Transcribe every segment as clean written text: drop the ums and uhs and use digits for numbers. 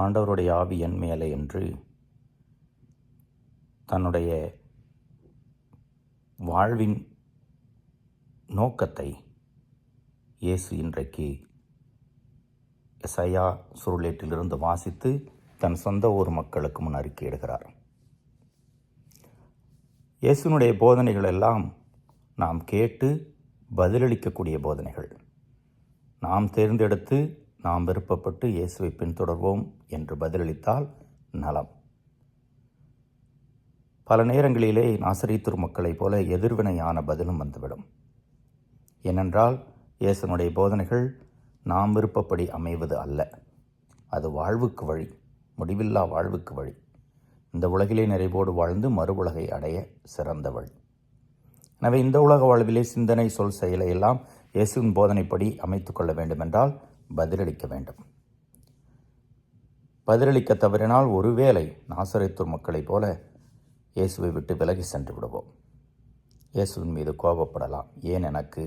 ஆண்டவருடைய ஆவி என் மேலே என்று தன்னுடைய வாழ்வின் நோக்கத்தை இயேசு இன்றைக்கு எசாயா சுருளேட்டிலிருந்து வாசித்து தன் சொந்த ஊர் மக்களுக்கு முன் அறிக்கையிடுகிறார். இயேசுனுடைய போதனைகள் எல்லாம் நாம் கேட்டு பதிலளிக்கக்கூடிய போதனைகள். நாம் தேர்ந்தெடுத்து நாம் விருப்பப்பட்டு இயேசுவை பின்தொடர்வோம் என்று பதிலளித்தால் நலம். பல நேரங்களிலே நாசரேத்து மக்களைப் போல எதிர்வினையான பதிலும் வந்துவிடும். ஏனென்றால் இயேசுனுடைய போதனைகள் நாம் விருப்பப்படி அமைவது அல்ல. அது வாழ்வுக்கு வழி, முடிவில்லா வாழ்வுக்கு வழி. இந்த உலகிலே நிறைவோடு வாழ்ந்து மறு உலகை அடைய சிறந்த வழி. எனவே இந்த உலக வாழ்விலே சிந்தனை, சொல், செயலை எல்லாம் இயேசுவின் போதனைப்படி அமைத்து கொள்ள வேண்டுமென்றால் பதிலளிக்க வேண்டும். பதிலளிக்க தவறினால் ஒருவேளை நாசரேத்து மக்களைப் போல இயேசுவை விட்டு விலகி சென்று விடுவோம். இயேசுவின் மீது கோபப்படலாம். ஏன் எனக்கு,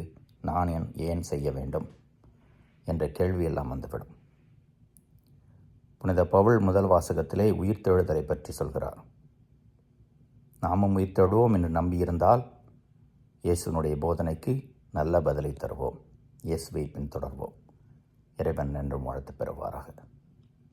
நான் ஏன் செய்ய வேண்டும் என்ற கேள்வியெல்லாம் வந்துவிடும். புனித பவுல் முதல் வாசகத்திலே உயிர்த்தெழுதலை பற்றி சொல்கிறார். நாமும் உயிர்த்தெழுவோம் என்று நம்பியிருந்தால் இயேசுனுடைய போதனைக்கு நல்ல பதிலை தருவோம். இயேசுவை பின்தொடர்வோம். இறைவன் என்றும் வாழ்த்து பெறுவாராக.